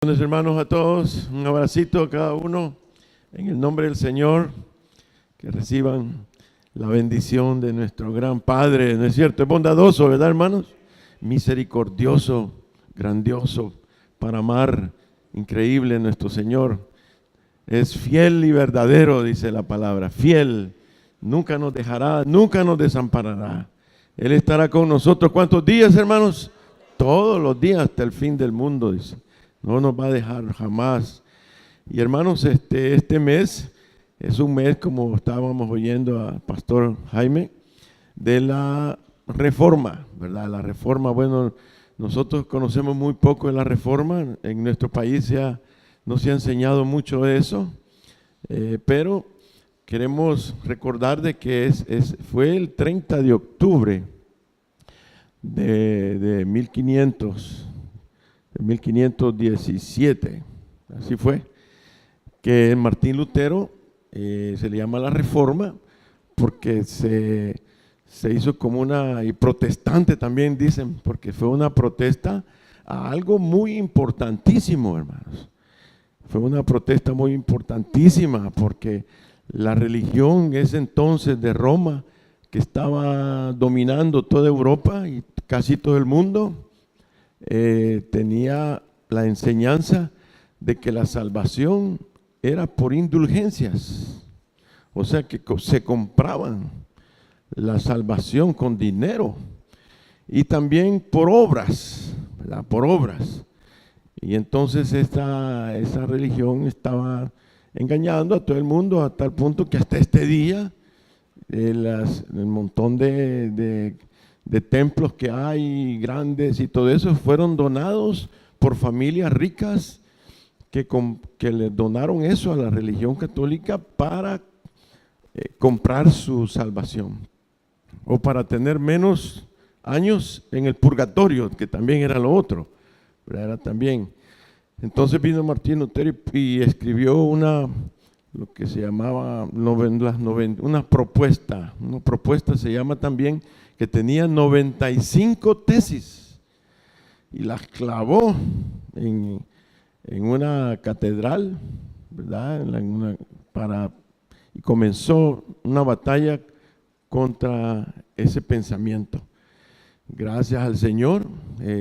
Buenos hermanos a todos, un abracito a cada uno en el nombre del Señor, que reciban la bendición de nuestro gran Padre, ¿no es cierto? Es bondadoso, ¿verdad, hermanos? Misericordioso, grandioso, para amar, increíble nuestro Señor. Es fiel y verdadero, dice la palabra, fiel, nunca nos dejará, nunca nos desamparará. Él estará con nosotros, ¿cuántos días, hermanos? Todos los días hasta el fin del mundo, dice. No nos va a dejar jamás. Y hermanos, este mes es un mes, como estábamos oyendo al pastor Jaime, de la reforma, ¿verdad? La reforma, bueno, nosotros conocemos muy poco de la reforma. En nuestro país no se ha enseñado mucho de eso, pero queremos recordar de que fue el 30 de octubre de 1517, así fue, que Martín Lutero se le llama la Reforma porque se hizo como y protestante también dicen, porque fue una protesta a algo muy importantísimo, hermanos. Fue una protesta muy importantísima porque la religión ese entonces de Roma, que estaba dominando toda Europa y casi todo el mundo, tenía la enseñanza de que la salvación era por indulgencias, o sea que se compraban la salvación con dinero y también por obras, ¿verdad? Por obras. Y entonces esa religión estaba engañando a todo el mundo a tal punto que hasta este día el montón de templos que hay grandes y todo eso fueron donados por familias ricas que le donaron eso a la religión católica para comprar su salvación o para tener menos años en el purgatorio, que también era lo otro, pero era también. Entonces vino Martín Lutero y escribió lo que se llamaba una propuesta. Una propuesta se llama también, que tenía 95 tesis y las clavó en una catedral, ¿verdad? Y comenzó una batalla contra ese pensamiento. Gracias al Señor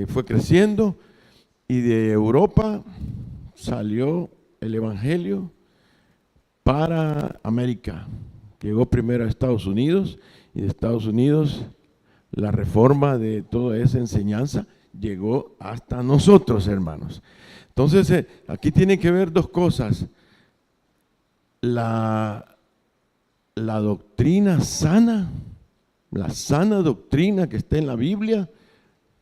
fue creciendo y de Europa salió el Evangelio para América. Llegó primero a Estados Unidos y de Estados Unidos la reforma de toda esa enseñanza llegó hasta nosotros, hermanos. Entonces, aquí tienen que ver dos cosas. La doctrina sana, la sana doctrina que está en la Biblia,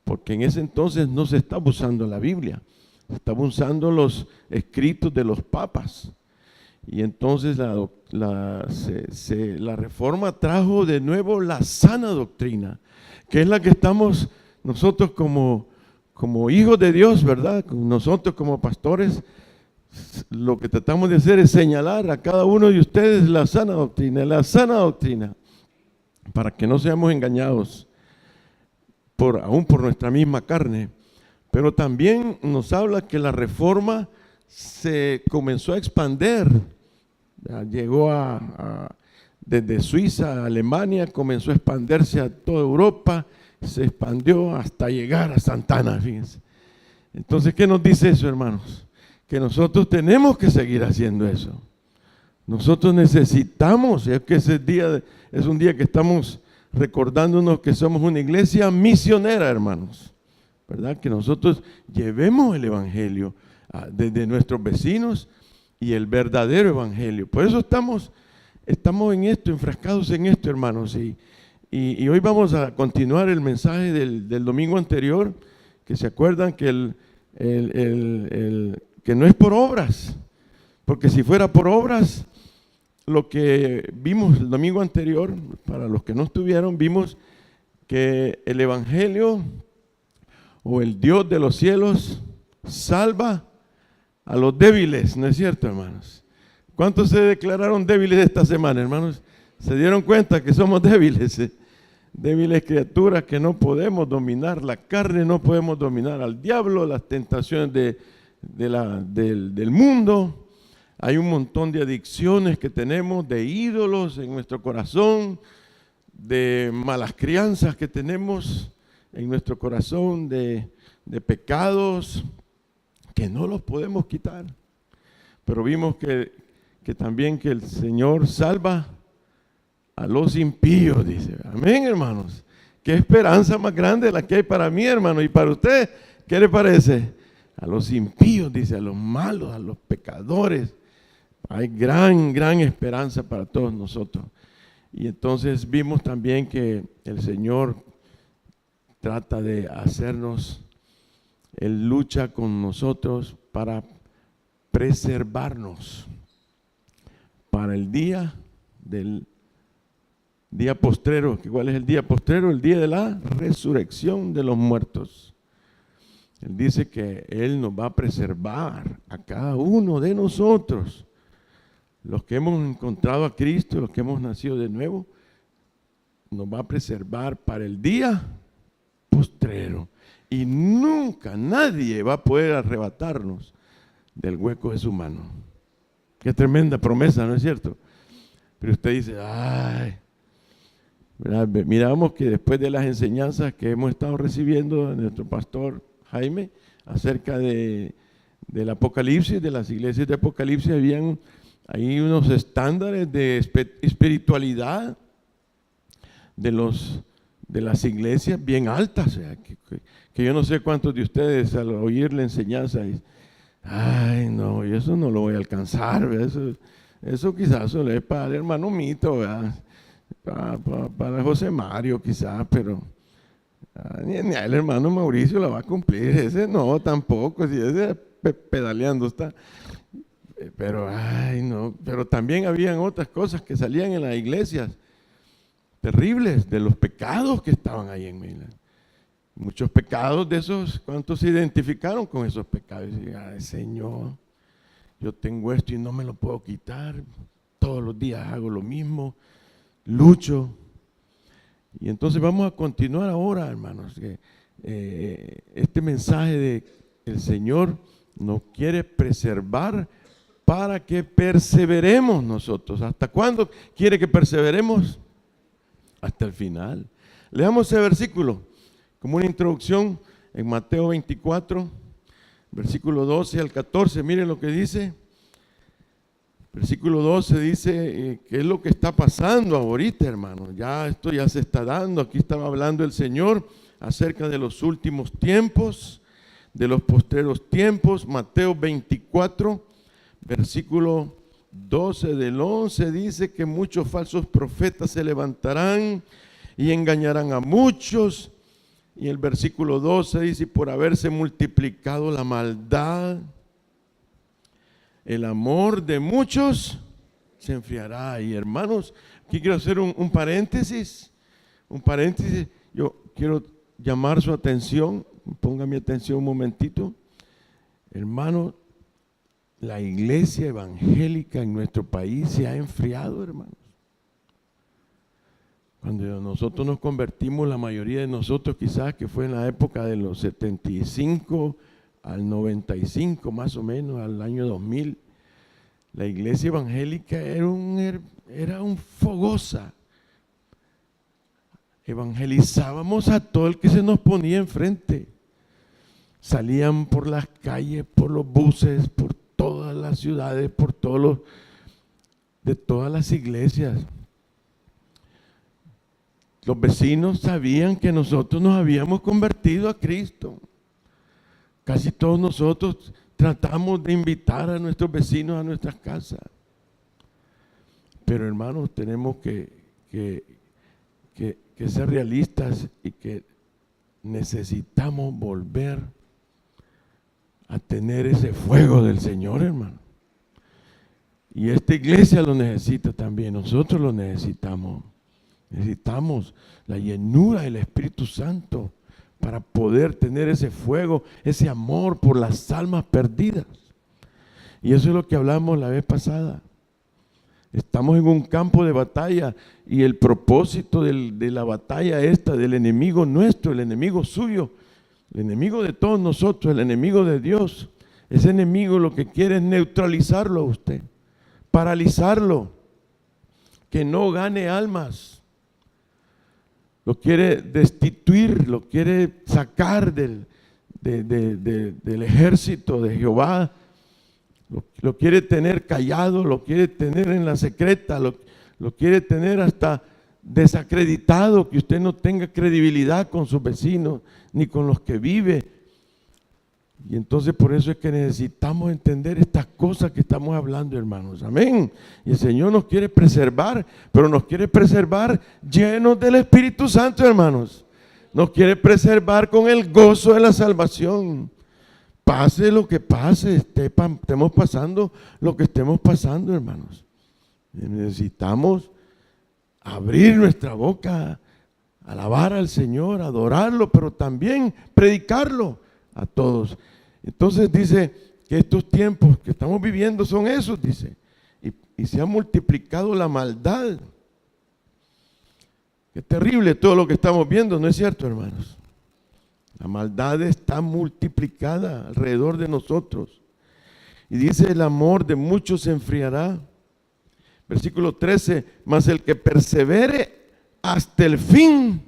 porque en ese entonces no se estaba usando la Biblia, se estaba usando los escritos de los papas. Y entonces la reforma trajo de nuevo la sana doctrina, que es la que estamos nosotros como hijos de Dios, ¿verdad? Nosotros como pastores, lo que tratamos de hacer es señalar a cada uno de ustedes la sana doctrina, para que no seamos engañados aún por nuestra misma carne. Pero también nos habla que la reforma se comenzó a expandir. Llegó desde Suiza a Alemania, comenzó a expandirse a toda Europa, se expandió hasta llegar a Santana, fíjense. Entonces, ¿qué nos dice eso, hermanos? Que nosotros tenemos que seguir haciendo eso. Nosotros necesitamos, es que ese día es un día que estamos recordándonos que somos una iglesia misionera, hermanos, ¿verdad? Que nosotros llevemos el evangelio desde nuestros vecinos y el verdadero evangelio. Por eso estamos en esto, enfrascados en esto, hermanos. Y hoy vamos a continuar el mensaje del domingo anterior, que se acuerdan que que no es por obras, porque si fuera por obras, lo que vimos el domingo anterior, para los que no estuvieron, vimos que el evangelio o el Dios de los cielos salva a los débiles, ¿no es cierto, hermanos? ¿Cuántos se declararon débiles esta semana, hermanos? ¿Se dieron cuenta que somos débiles? Débiles criaturas que no podemos dominar la carne, no podemos dominar al diablo, las tentaciones del mundo. Hay un montón de adicciones que tenemos, de ídolos en nuestro corazón, de malas crianzas que tenemos en nuestro corazón, de pecados que no los podemos quitar. Pero vimos que también que el Señor salva a los impíos, dice. Amén, hermanos. Qué esperanza más grande la que hay para mí, hermano. Y para usted, ¿qué le parece? A los impíos, dice, a los malos, a los pecadores. Hay gran esperanza para todos nosotros. Y entonces vimos también que el Señor trata de hacernos, Él lucha con nosotros para preservarnos para el día del día postrero. ¿Cuál es el día postrero? El día de la resurrección de los muertos. Él dice que Él nos va a preservar a cada uno de nosotros, los que hemos encontrado a Cristo, los que hemos nacido de nuevo, nos va a preservar para el día postrero. Y nunca nadie va a poder arrebatarnos del hueco de su mano. Qué tremenda promesa, ¿no es cierto? Pero usted dice, ay, ¿verdad? Miramos que después de las enseñanzas que hemos estado recibiendo de nuestro pastor Jaime acerca del Apocalipsis, de las iglesias de Apocalipsis, habían ahí unos estándares de espiritualidad de las iglesias bien altas, o sea, que yo no sé cuántos de ustedes al oír la enseñanza, ay no, y eso no lo voy a alcanzar, eso quizás solo es para el hermano Mito, para José Mario quizás, pero ni el hermano Mauricio la va a cumplir, ese no tampoco, si ese pedaleando está. Pero, ay no, pero también habían otras cosas que salían en las iglesias, terribles, de los pecados que estaban ahí en Milán. Muchos pecados de esos, ¿cuántos se identificaron con esos pecados? Y, ay Señor, yo tengo esto y no me lo puedo quitar, todos los días hago lo mismo, lucho. Y entonces vamos a continuar ahora, hermanos, que este mensaje del Señor nos quiere preservar para que perseveremos nosotros. ¿Hasta cuándo quiere que perseveremos? Hasta el final. Leamos ese versículo como una introducción en Mateo 24, versículo 12 al 14. Miren lo que dice. Versículo 12 dice qué es lo que está pasando ahorita, hermanos. Ya esto ya se está dando. Aquí estaba hablando el Señor acerca de los últimos tiempos, de los postreros tiempos. Mateo 24, versículo 12 del 11 dice que muchos falsos profetas se levantarán y engañarán a muchos. Y el versículo 12 dice, por haberse multiplicado la maldad, el amor de muchos se enfriará. Y hermanos, aquí quiero hacer un paréntesis. Yo quiero llamar su atención, ponga mi atención un momentito. Hermano, la iglesia evangélica en nuestro país se ha enfriado, hermanos. Cuando nosotros nos convertimos, la mayoría de nosotros quizás que fue en la época de los 75 al 95 más o menos, al año 2000, la iglesia evangélica era un fogosa. Evangelizábamos a todo el que se nos ponía enfrente. Salían por las calles, por los buses, por todas las ciudades, de todas las iglesias. Los vecinos sabían que nosotros nos habíamos convertido a Cristo. Casi todos nosotros tratamos de invitar a nuestros vecinos a nuestras casas. Pero hermanos, tenemos que ser realistas y que necesitamos volver a tener ese fuego del Señor, hermano. Y esta iglesia lo necesita también, nosotros lo necesitamos. Necesitamos la llenura del Espíritu Santo para poder tener ese fuego, ese amor por las almas perdidas. Y eso es lo que hablamos la vez pasada. Estamos en un campo de batalla y el propósito de la batalla esta, del enemigo nuestro, el enemigo suyo, el enemigo de todos nosotros, el enemigo de Dios, Ese enemigo lo que quiere es neutralizarlo a usted, paralizarlo, que no gane almas. Lo quiere destituir, lo quiere sacar del ejército de Jehová. Lo quiere tener callado, lo quiere tener en la secreta, lo quiere tener hasta desacreditado, que usted no tenga credibilidad con sus vecinos ni con los que vive. Y entonces por eso es que necesitamos entender estas cosas que estamos hablando, hermanos. Amén. Y el Señor nos quiere preservar, pero nos quiere preservar llenos del Espíritu Santo, hermanos. Nos quiere preservar con el gozo de la salvación. Pase lo que pase, estemos pasando lo que estemos pasando, hermanos. Necesitamos abrir nuestra boca, alabar al Señor, adorarlo, pero también predicarlo a todos. Entonces dice que estos tiempos que estamos viviendo son esos, dice, y se ha multiplicado la maldad. Qué terrible todo lo que estamos viendo, ¿no es cierto, hermanos? La maldad está multiplicada alrededor de nosotros. Y dice, el amor de muchos se enfriará. Versículo 13, mas el que persevere hasta el fin,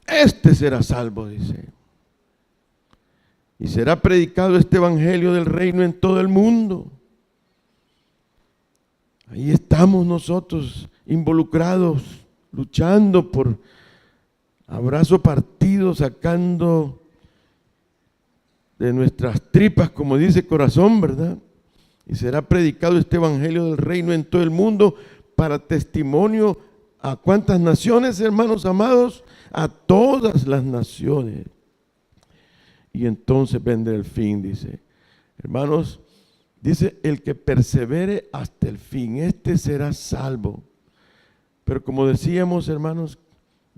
este será salvo, dice. Y será predicado este evangelio del reino en todo el mundo. Ahí estamos nosotros involucrados, luchando por abrazo partido, sacando de nuestras tripas, como dice corazón, ¿verdad? Y será predicado este evangelio del reino en todo el mundo para testimonio a cuántas naciones, hermanos amados, a todas las naciones. Y entonces vendrá el fin, dice. Hermanos, dice, el que persevere hasta el fin, este será salvo. Pero como decíamos, hermanos,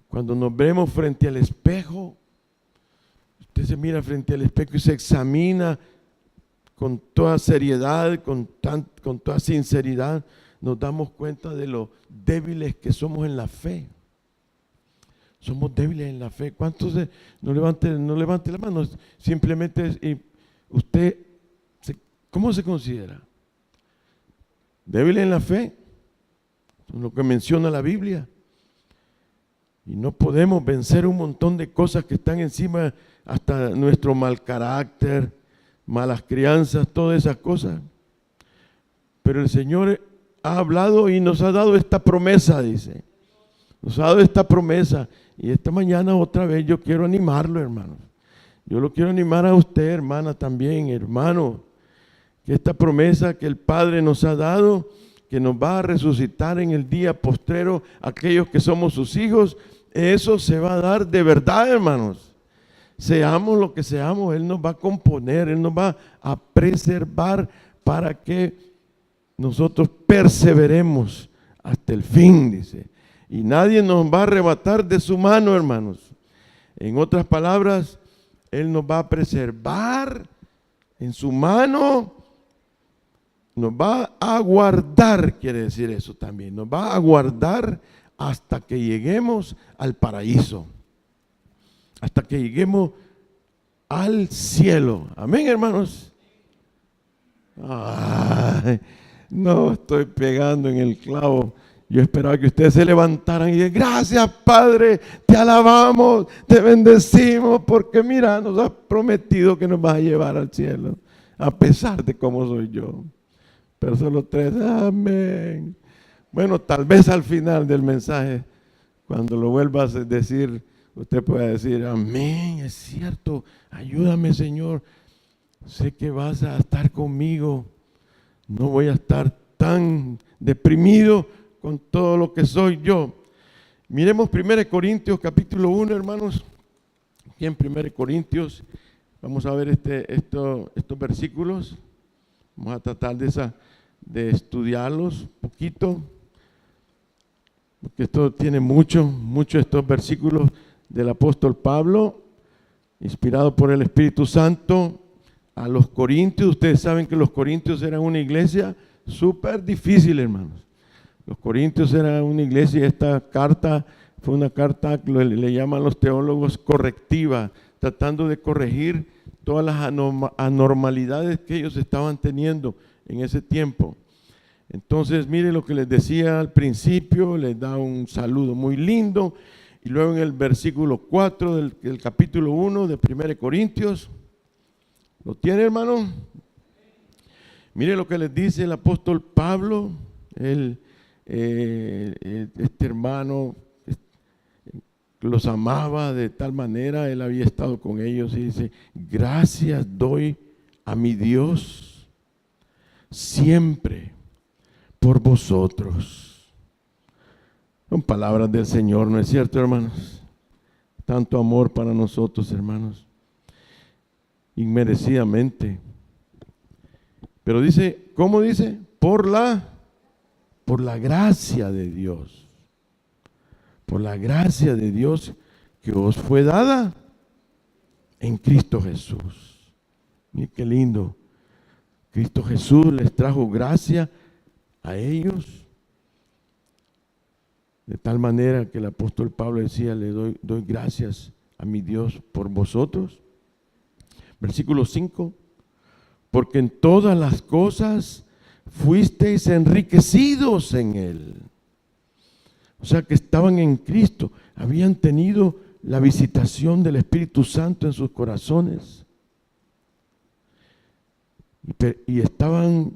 cuando nos vemos frente al espejo, usted se mira frente al espejo y se examina con toda seriedad, con toda sinceridad, nos damos cuenta de lo débiles que somos en la fe. Somos débiles en la fe. ¿Cuántos no levante la mano? Simplemente usted, ¿cómo se considera? Débil en la fe, lo que menciona la Biblia. Y no podemos vencer un montón de cosas que están encima, hasta nuestro mal carácter, malas crianzas, todas esas cosas. Pero el Señor ha hablado y nos ha dado esta promesa, dice. Nos ha dado esta promesa. Y esta mañana otra vez yo quiero animarlo, hermanos. Yo lo quiero animar a usted, hermana, también, hermano. Que esta promesa que el Padre nos ha dado, que nos va a resucitar en el día postrero, aquellos que somos sus hijos, eso se va a dar de verdad, hermanos. Seamos lo que seamos, Él nos va a componer, Él nos va a preservar para que nosotros perseveremos hasta el fin, dice. Y nadie nos va a arrebatar de su mano, hermanos. En otras palabras, Él nos va a preservar en su mano, nos va a guardar, quiere decir eso también, nos va a guardar hasta que lleguemos al paraíso, hasta que lleguemos al cielo. Amén, hermanos. Ay, no estoy pegando en el clavo. Yo esperaba que ustedes se levantaran y dijeran, gracias Padre, te alabamos, te bendecimos, porque mira, nos has prometido que nos vas a llevar al cielo, a pesar de cómo soy yo. Pero solo 3, amén. Bueno, tal vez al final del mensaje, cuando lo vuelvas a decir, usted pueda decir, amén, es cierto, ayúdame Señor, sé que vas a estar conmigo, no voy a estar tan deprimido con todo lo que soy yo. Miremos 1 Corintios capítulo 1, hermanos. Aquí en 1 Corintios vamos a ver estos versículos. Vamos a tratar de estudiarlos un poquito, porque esto tiene mucho estos versículos del apóstol Pablo, inspirado por el Espíritu Santo, a los corintios. Ustedes saben que los corintios eran una iglesia súper difícil, hermanos. Los corintios eran una iglesia y esta carta fue una carta, le llaman los teólogos, correctiva, tratando de corregir todas las anormalidades que ellos estaban teniendo en ese tiempo. Entonces, mire lo que les decía al principio, les da un saludo muy lindo, y luego en el versículo 4 del capítulo 1 de 1 Corintios, ¿lo tiene, hermano? Mire lo que les dice el apóstol Pablo, este hermano los amaba de tal manera, él había estado con ellos y dice: gracias doy a mi Dios siempre por vosotros. Son palabras del Señor, ¿no es cierto, hermanos? Tanto amor para nosotros, hermanos, inmerecidamente. Pero dice, ¿cómo dice? Por la gracia de Dios. Por la gracia de Dios que os fue dada en Cristo Jesús. Miren qué lindo. Cristo Jesús les trajo gracia a ellos, de tal manera que el apóstol Pablo decía: le doy gracias a mi Dios por vosotros. Versículo 5, porque en todas las cosas fuisteis enriquecidos en Él. O sea que estaban en Cristo, habían tenido la visitación del Espíritu Santo en sus corazones y estaban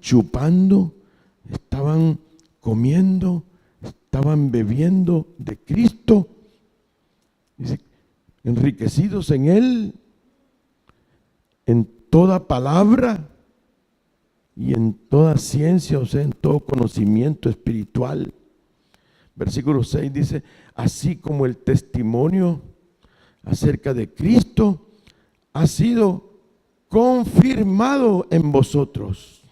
chupando, estaban comiendo, estaban bebiendo de Cristo. Dice, enriquecidos en Él, en toda palabra y en toda ciencia, o sea, en todo conocimiento espiritual. Versículo 6 dice: así como el testimonio acerca de Cristo ha sido confirmado en vosotros.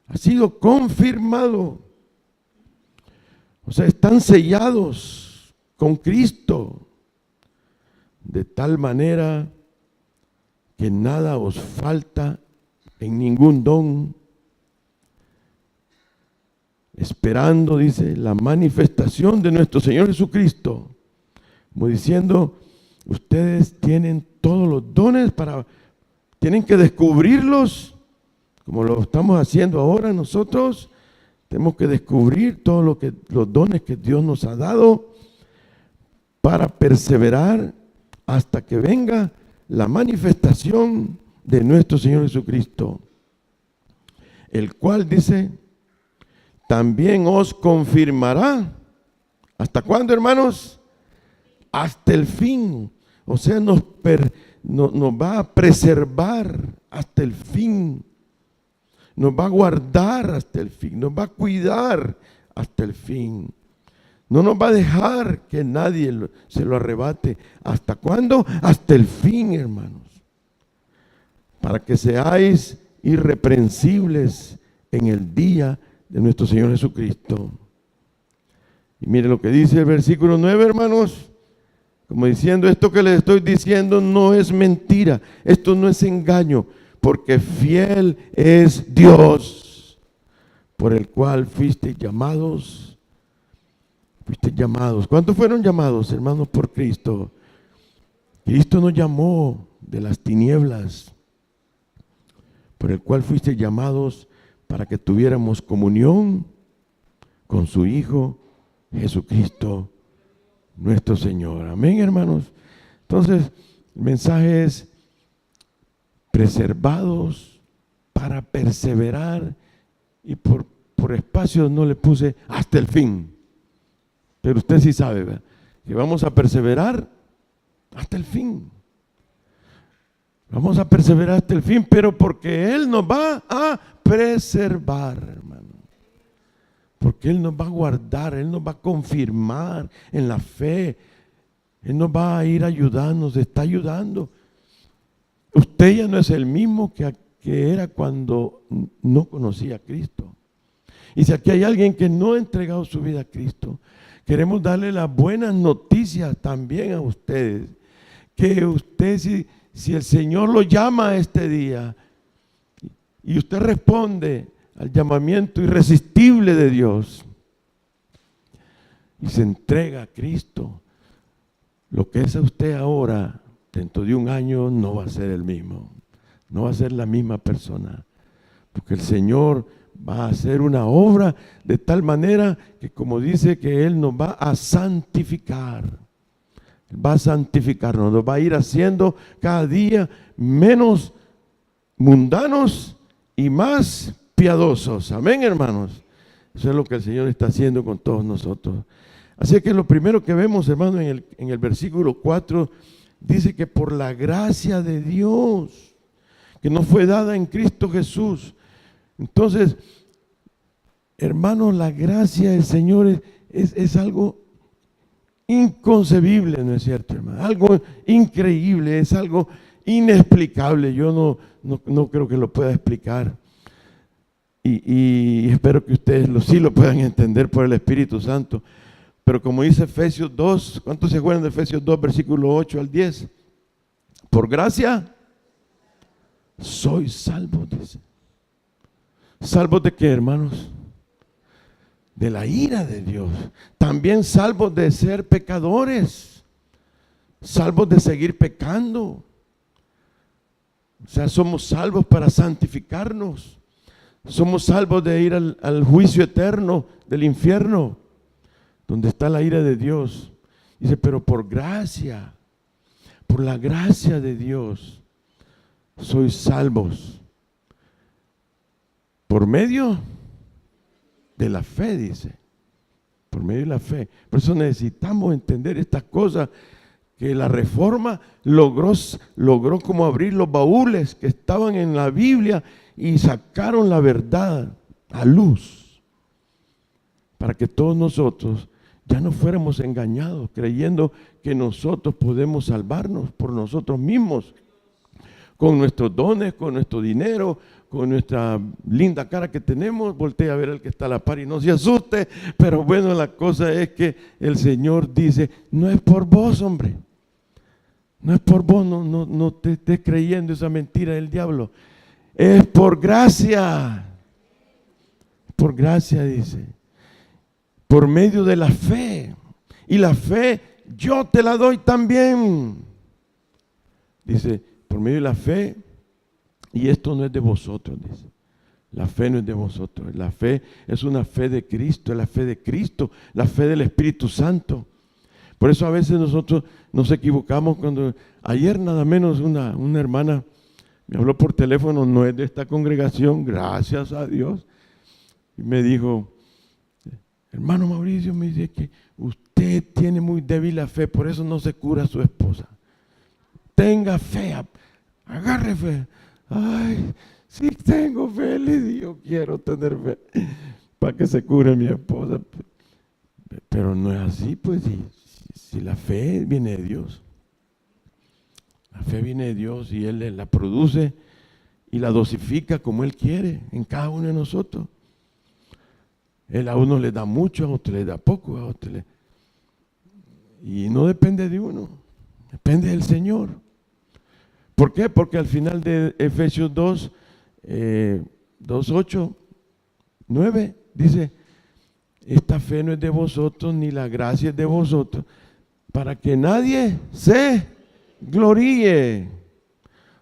Ha sido confirmado. O sea, están sellados con Cristo, de tal manera que nada os falta en ningún don, esperando, dice, la manifestación de nuestro Señor Jesucristo. Como diciendo, ustedes tienen todos los dones tienen que descubrirlos, como lo estamos haciendo ahora nosotros. Tenemos que descubrir todos los dones que Dios nos ha dado para perseverar hasta que venga la manifestación de nuestro Señor Jesucristo, el cual dice, también os confirmará. ¿Hasta cuándo, hermanos? Hasta el fin. O sea, nos va a preservar hasta el fin. Nos va a guardar hasta el fin. Nos va a cuidar hasta el fin. No nos va a dejar que nadie se lo arrebate. ¿Hasta cuándo? Hasta el fin, hermanos. Para que seáis irreprensibles en el día de nuestro Señor Jesucristo. Y mire lo que dice el versículo 9, hermanos. Como diciendo, esto que les estoy diciendo no es mentira. Esto no es engaño. Porque fiel es Dios, por el cual fuisteis llamados. Fuisteis llamados. ¿Cuántos fueron llamados, hermanos, por Cristo? Cristo nos llamó de las tinieblas, por el cual fuisteis llamados para que tuviéramos comunión con su Hijo Jesucristo, nuestro Señor. Amén, hermanos. Entonces, el mensaje es preservados para perseverar, y por espacio no le puse hasta el fin, pero usted sí sabe, ¿verdad?, que vamos a perseverar hasta el fin. Vamos a perseverar hasta el fin, pero porque Él nos va a preservar, hermano. Porque Él nos va a guardar, Él nos va a confirmar en la fe. Él nos va a ir ayudando, nos está ayudando. Usted ya no es el mismo que era cuando no conocía a Cristo. Y si aquí hay alguien que no ha entregado su vida a Cristo, queremos darle las buenas noticias también a ustedes. Que usted, si el Señor lo llama este día y usted responde al llamamiento irresistible de Dios y se entrega a Cristo, lo que es a usted ahora dentro de un año no va a ser el mismo. No va a ser la misma persona. Porque el Señor va a hacer una obra de tal manera que, como dice, que Él nos va a santificar. Va a santificarnos, nos va a ir haciendo cada día menos mundanos y más piadosos. Amén, hermanos. Eso es lo que el Señor está haciendo con todos nosotros. Así que lo primero que vemos, hermano, en el versículo 4, dice que por la gracia de Dios, que nos fue dada en Cristo Jesús. Entonces, hermanos, la gracia del Señor es algo inconcebible, ¿no es cierto, hermano? Algo increíble, es algo inexplicable. Yo no creo que lo pueda explicar. Y espero que ustedes sí lo puedan entender por el Espíritu Santo. Pero como dice Efesios 2, ¿cuántos se acuerdan de Efesios 2, versículo 8 al 10? Por gracia sois salvos, dice. ¿Salvos de qué, hermanos? De la ira de Dios. También salvos de ser pecadores. Salvos de seguir pecando. O sea, somos salvos para santificarnos. Somos salvos de ir al juicio eterno del infierno, donde está la ira de Dios. Dice, pero por gracia, por la gracia de Dios, sois salvos. Por medio de la fe, dice. Por medio de la fe. Por eso necesitamos entender estas cosas, que la Reforma logró como abrir los baúles que estaban en la Biblia y sacaron la verdad a luz, para que todos nosotros ya no fuéramos engañados creyendo que nosotros podemos salvarnos por nosotros mismos, con nuestros dones, con nuestro dinero, con nuestra linda cara que tenemos. Voltea a ver al que está a la par y no se asuste, pero bueno, la cosa es que el Señor dice, no es por vos, hombre, no es por vos, no te estés creyendo esa mentira del diablo. Es por gracia, dice, por medio de la fe. Y la fe yo te la doy también. Dice, por medio de la fe, y esto no es de vosotros, dice. La fe no es de vosotros, la fe es una fe de Cristo, es la fe de Cristo, la fe del Espíritu Santo. Por eso a veces nosotros nos equivocamos cuando, ayer nada menos una hermana me habló por teléfono, no es de esta congregación, gracias a Dios. Y me dijo, hermano Mauricio, me dice que usted tiene muy débil la fe, por eso no se cura a su esposa. Tenga fe, agarre fe. Ay, sí tengo fe, le digo, quiero tener fe para que se cure mi esposa. Pero no es así, pues, si la fe viene de Dios. La fe viene de Dios y Él la produce y la dosifica como Él quiere en cada uno de nosotros. Él a uno le da mucho, a otro le da poco, a otro y no depende de uno, depende del Señor. ¿Por qué? Porque al final de Efesios 2, 8, 9, dice, esta fe no es de vosotros, ni la gracia es de vosotros, para que nadie se gloríe,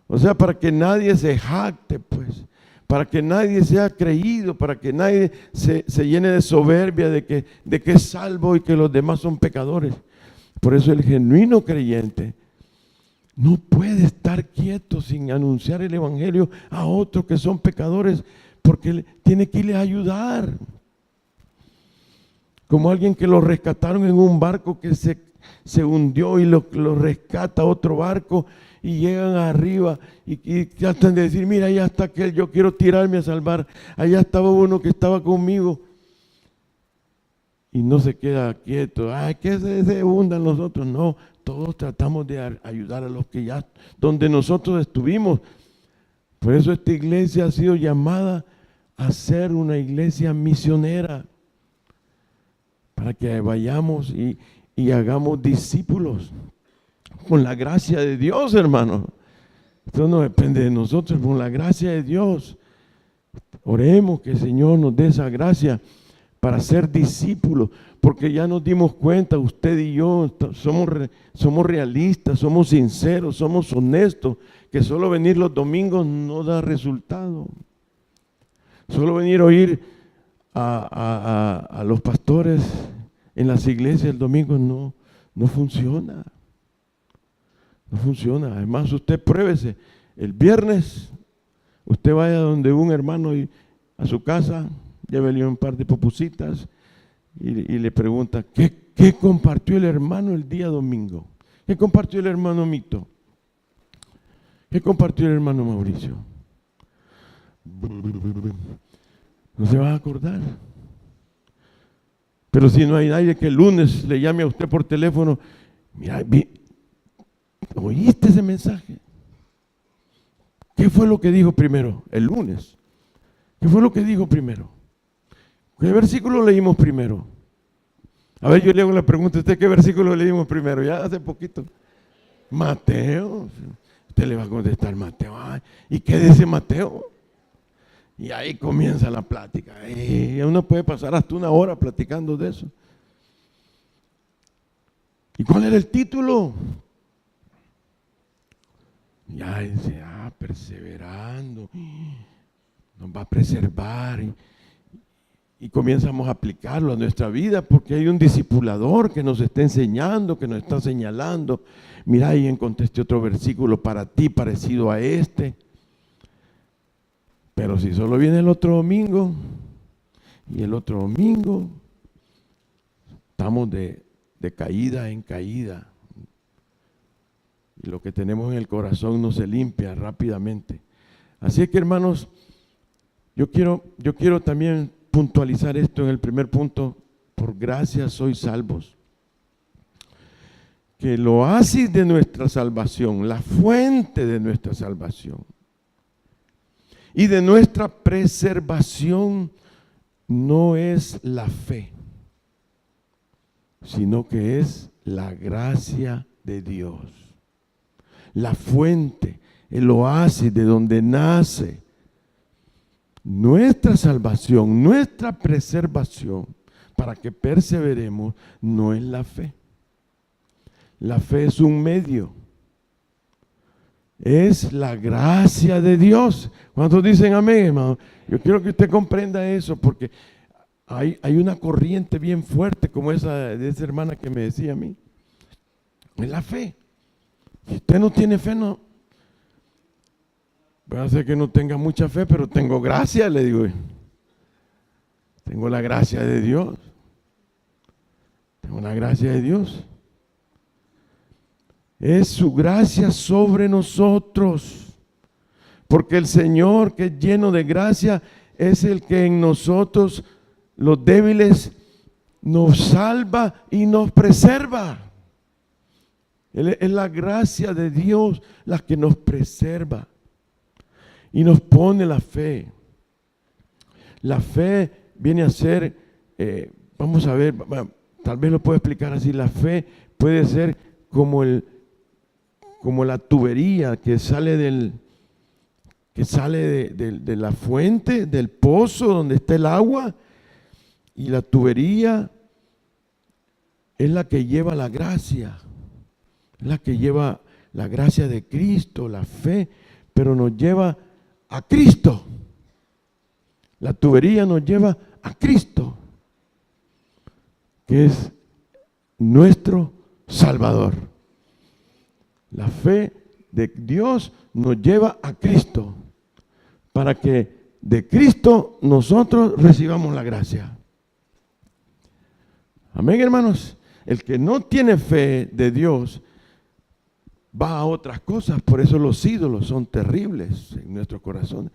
o sea, para que nadie se jacte, pues, para que nadie sea creído, para que nadie se llene de soberbia de que es salvo y que los demás son pecadores. Por eso el genuino creyente no puede estar quieto sin anunciar el evangelio a otros que son pecadores, porque tiene que irles a ayudar. Como alguien que lo rescataron en un barco que se hundió y lo rescata otro barco y llegan arriba y tratan de decir, mira, allá está aquel, yo quiero tirarme a salvar, allá estaba uno que estaba conmigo, y no se queda quieto, ay, que se hundan los otros. No, todos tratamos de ayudar a los que ya, donde nosotros estuvimos. Por eso esta iglesia ha sido llamada a ser una iglesia misionera, para que vayamos y hagamos discípulos con la gracia de Dios, hermano. Esto no depende de nosotros, con la gracia de Dios. Oremos que el Señor nos dé esa gracia para ser discípulos, porque ya nos dimos cuenta, usted y yo, somos realistas, somos sinceros, somos honestos, que solo venir los domingos no da resultado. Solo venir a oír a los pastores en las iglesias el domingo no funciona. No funciona. Además, usted pruébese. El viernes, usted vaya donde un hermano a su casa, llévele un par de pupusitas y le pregunta, ¿qué compartió el hermano el día domingo? ¿Qué compartió el hermano Mito? ¿Qué compartió el hermano Mauricio? No se va a acordar. Pero si no hay nadie que el lunes le llame a usted por teléfono, mira, ¿oíste ese mensaje? ¿Qué fue lo que dijo primero? El lunes. ¿Qué fue lo que dijo primero? ¿Qué versículo leímos primero? A ver, yo le hago la pregunta, ¿usted qué versículo leímos primero? Ya hace poquito. Mateo. Usted le va a contestar Mateo. Ay, ¿y qué dice Mateo? Y ahí comienza la plática. Y uno puede pasar hasta una hora platicando de eso. ¿Y cuál era el título? Ya dice, perseverando, nos va a preservar y comenzamos a aplicarlo a nuestra vida porque hay un discipulador que nos está enseñando, que nos está señalando. Mira, ahí encontré este otro versículo para ti parecido a este. Pero si solo viene el otro domingo y el otro domingo, estamos de caída en caída. Y lo que tenemos en el corazón no se limpia rápidamente. Así que, hermanos, yo quiero también puntualizar esto en el primer punto. Por gracia sois salvos. Que el oasis de nuestra salvación, la fuente de nuestra salvación y de nuestra preservación no es la fe, sino que es la gracia de Dios. La fuente, el oasis de donde nace nuestra salvación, nuestra preservación, para que perseveremos, no es la fe. La fe es un medio. Es la gracia de Dios. ¿Cuántos dicen amén, hermano? Yo quiero que usted comprenda eso, porque hay una corriente bien fuerte como esa de esa hermana que me decía a mí. Es la fe. Si usted no tiene fe, no. Puede ser que no tenga mucha fe, pero tengo gracia, le digo. Tengo la gracia de Dios. Tengo la gracia de Dios. Es su gracia sobre nosotros. Porque el Señor, que es lleno de gracia, es el que en nosotros, los débiles, nos salva y nos preserva. Es la gracia de Dios la que nos preserva y nos pone la fe. La fe viene a ser, vamos a ver, tal vez lo puedo explicar así, la fe puede ser como la tubería que sale de la fuente, del pozo donde está el agua, y la tubería es la que lleva la gracia. Es la que lleva la gracia de Cristo, la fe, pero nos lleva a Cristo. La tubería nos lleva a Cristo, que es nuestro Salvador. La fe de Dios nos lleva a Cristo, para que de Cristo nosotros recibamos la gracia. Amén, hermanos. El que no tiene fe de Dios va a otras cosas, por eso los ídolos son terribles en nuestro corazón.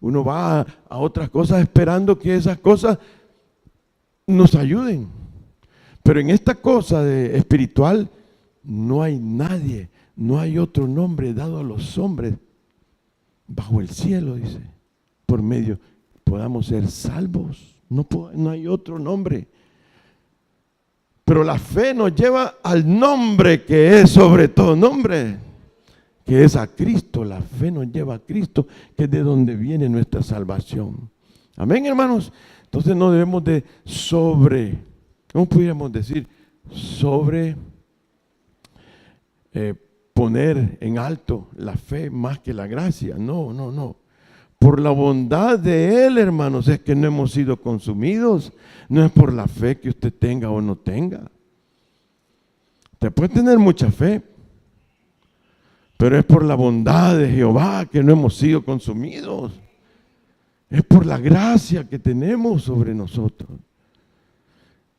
Uno va a otras cosas esperando que esas cosas nos ayuden. Pero en esta cosa espiritual no hay nadie, no hay otro nombre dado a los hombres bajo el cielo, dice, por medio podamos ser salvos. No hay otro nombre. Pero la fe nos lleva al nombre que es sobre todo nombre, que es a Cristo. La fe nos lleva a Cristo, que es de donde viene nuestra salvación. Amén, hermanos. Entonces no debemos de ¿cómo pudiéramos decir? Poner en alto la fe más que la gracia. No, no, no. Por la bondad de Él, hermanos, es que no hemos sido consumidos. No es por la fe que usted tenga o no tenga. Usted puede tener mucha fe, pero es por la bondad de Jehová que no hemos sido consumidos. Es por la gracia que tenemos sobre nosotros.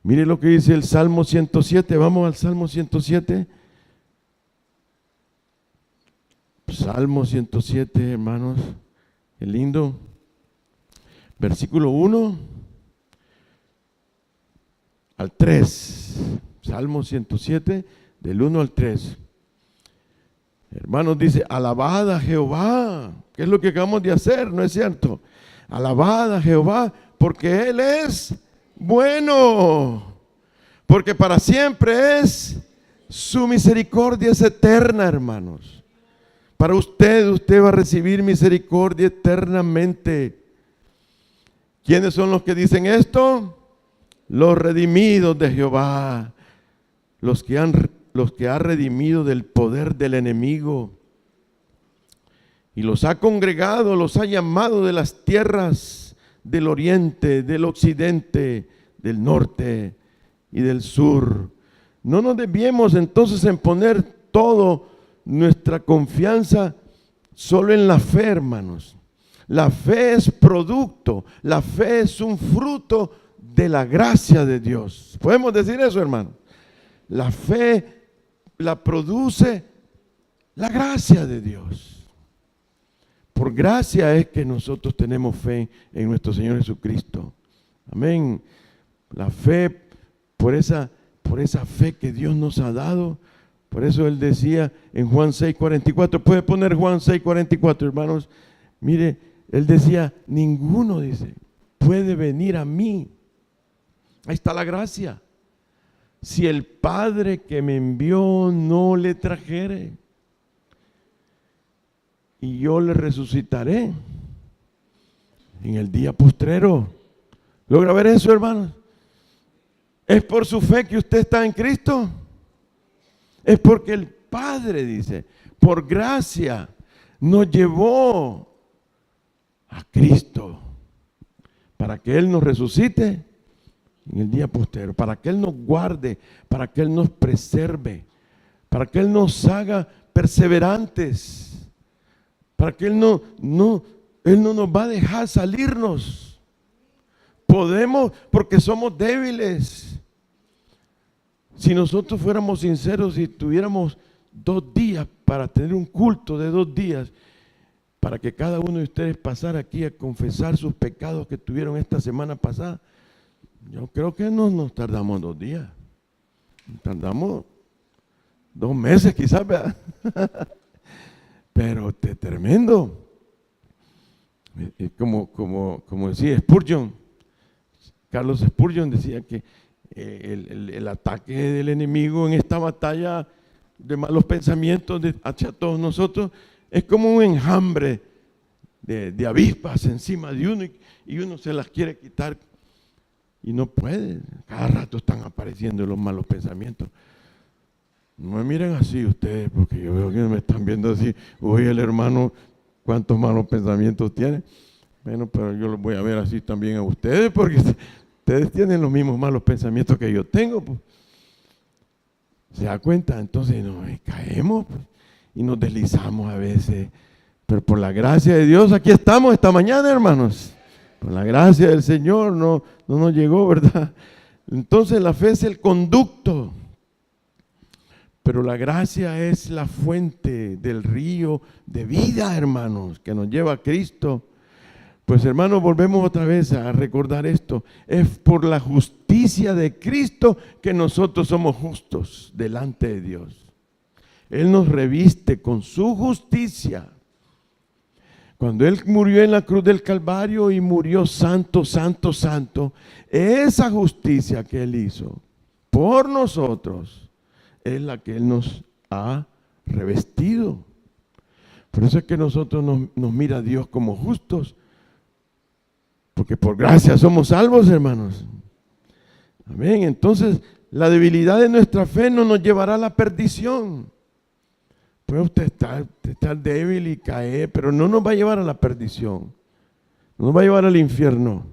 Mire lo que dice el Salmo 107. Vamos al Salmo 107. Salmo 107, hermanos. Qué lindo. Versículo 1 al 3. Salmo 107, del 1 al 3. Hermanos, dice, alabad a Jehová. ¿Qué es lo que acabamos de hacer? ¿No es cierto? Alabad a Jehová, porque Él es bueno. Porque para siempre es su misericordia, es eterna, hermanos. Para usted va a recibir misericordia eternamente. ¿Quiénes son los que dicen esto? Los redimidos de Jehová, los que ha redimido del poder del enemigo y los ha congregado, los ha llamado de las tierras del oriente, del occidente, del norte y del sur. No nos debemos entonces en poner todo nuestra confianza solo en la fe, hermanos. La fe es producto, la fe es un fruto de la gracia de Dios. ¿Podemos decir eso, hermano? La fe la produce la gracia de Dios. Por gracia es que nosotros tenemos fe en nuestro Señor Jesucristo. Amén. La fe, por esa fe que Dios nos ha dado. Por eso Él decía en Juan 6:44, puede poner Juan 6:44, hermanos. Mire, Él decía, ninguno, dice, puede venir a mí. Ahí está la gracia. Si el Padre que me envió no le trajere, y yo le resucitaré en el día postrero. ¿Logra ver eso, hermanos? ¿Es por su fe que usted está en Cristo? Es porque el Padre, dice, por gracia nos llevó a Cristo para que Él nos resucite en el día posterior, para que Él nos guarde, para que Él nos preserve, para que Él nos haga perseverantes, para que Él no nos va a dejar salirnos. Podemos, porque somos débiles. Si nosotros fuéramos sinceros y tuviéramos 2 días para tener un culto de 2 días, para que cada uno de ustedes pasara aquí a confesar sus pecados que tuvieron esta semana pasada, yo creo que no nos tardamos 2 días. Tardamos 2 meses quizás, ¿verdad? Pero tremendo. Como decía Spurgeon, Carlos Spurgeon decía que el ataque del enemigo en esta batalla de malos pensamientos hacia todos nosotros es como un enjambre de avispas encima de uno y uno se las quiere quitar y no puede. Cada rato están apareciendo los malos pensamientos. No me miren así ustedes, porque yo veo que me están viendo así. Oye, el hermano, ¿cuántos malos pensamientos tiene? Bueno, pero yo los voy a ver así también a ustedes, porque ustedes tienen los mismos malos pensamientos que yo tengo. Pues. ¿Se da cuenta? Entonces nos caemos pues, y nos deslizamos a veces. Pero por la gracia de Dios, aquí estamos esta mañana, hermanos. Por la gracia del Señor no nos llegó, ¿verdad? Entonces la fe es el conducto. Pero la gracia es la fuente del río de vida, hermanos, que nos lleva a Cristo. Pues hermanos, volvemos otra vez a recordar esto. Es por la justicia de Cristo que nosotros somos justos delante de Dios. Él nos reviste con su justicia. Cuando Él murió en la cruz del Calvario y murió santo, santo, santo, esa justicia que Él hizo por nosotros es la que Él nos ha revestido. Por eso es que nosotros nos mira Dios como justos, Porque por gracia somos salvos, hermanos. Amén. Entonces, la debilidad de nuestra fe no nos llevará a la perdición. Puede usted estar débil y caer, pero no nos va a llevar a la perdición. No nos va a llevar al infierno.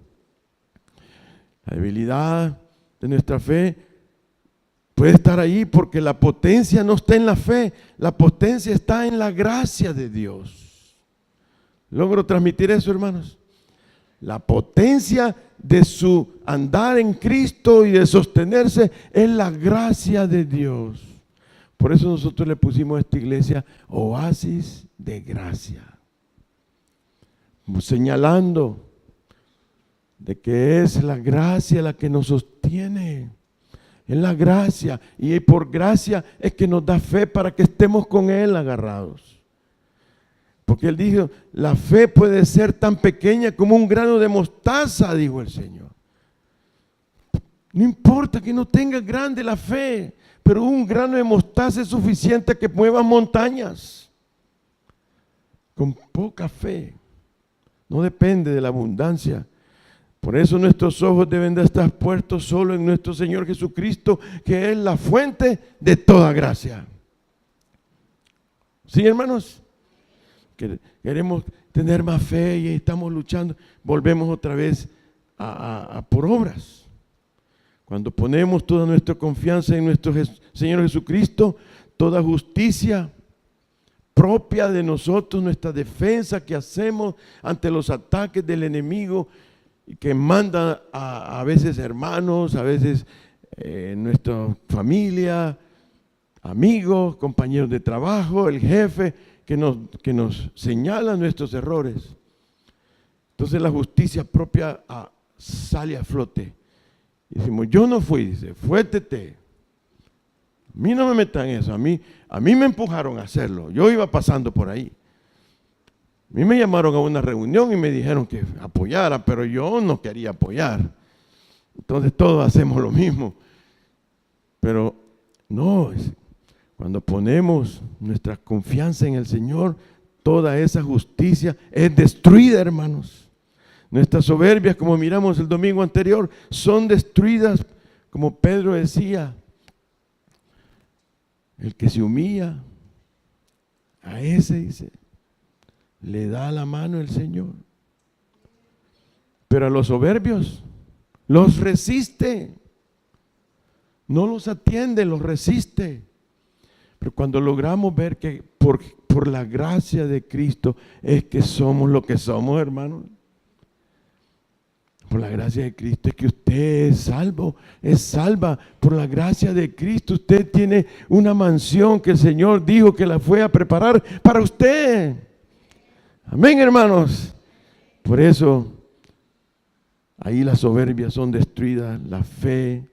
La debilidad de nuestra fe puede estar ahí porque la potencia no está en la fe. La potencia está en la gracia de Dios. ¿Logro transmitir eso, hermanos? La potencia de su andar en Cristo y de sostenerse es la gracia de Dios. Por eso nosotros le pusimos a esta iglesia Oasis de Gracia, señalando de que es la gracia la que nos sostiene. Es la gracia, y por gracia es que nos da fe para que estemos con Él agarrados. Porque Él dijo, la fe puede ser tan pequeña como un grano de mostaza, dijo el Señor. No importa que no tenga grande la fe, pero un grano de mostaza es suficiente que mueva montañas. Con poca fe. No depende de la abundancia. Por eso nuestros ojos deben de estar puestos solo en nuestro Señor Jesucristo, que es la fuente de toda gracia. ¿Sí, hermanos? Queremos tener más fe y estamos luchando. Volvemos otra vez a por obras. Cuando ponemos toda nuestra confianza en nuestro Señor Jesucristo, toda justicia propia de nosotros, nuestra defensa que hacemos ante los ataques del enemigo, y que manda a veces hermanos, a veces nuestra familia, amigos, compañeros de trabajo, el jefe, que nos señala nuestros errores. Entonces la justicia propia sale a flote. Y decimos, yo no fui, dice, fue Tete. A mí no me metan en eso, a mí me empujaron a hacerlo, yo iba pasando por ahí. A mí me llamaron a una reunión y me dijeron que apoyara, pero yo no quería apoyar. Entonces todos hacemos lo mismo. Pero no, cuando ponemos nuestra confianza en el Señor, toda esa justicia es destruida, hermanos. Nuestras soberbias, como miramos el domingo anterior, son destruidas, como Pedro decía. El que se humilla, a ese dice, le da la mano el Señor. Pero a los soberbios los resiste. No los atiende, los resiste. Pero cuando logramos ver que por la gracia de Cristo es que somos lo que somos, hermanos. Por la gracia de Cristo es que usted es salvo, es salva. Por la gracia de Cristo usted tiene una mansión que el Señor dijo que la fue a preparar para usted. Amén, hermanos. Por eso, ahí las soberbias son destruidas. La fe